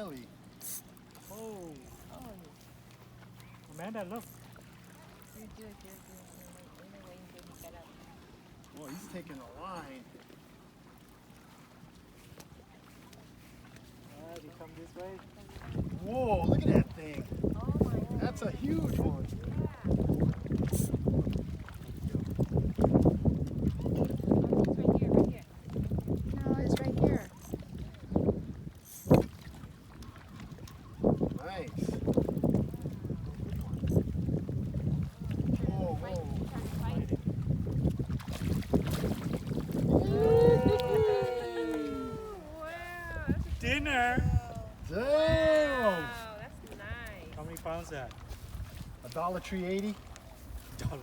belly. Oh, Oh, Amanda, look. you're good. We're waiting until he got up. Well, he's taking a line. Alright, you come this way. Whoa, look at that thing. Oh my God. That's a huge one. Yeah. Oh, he's right here. No, he's right here. Nice. Whoa, whoa. Dinner. Damn. Wow, that's nice. How many pounds that? $1.80. $1.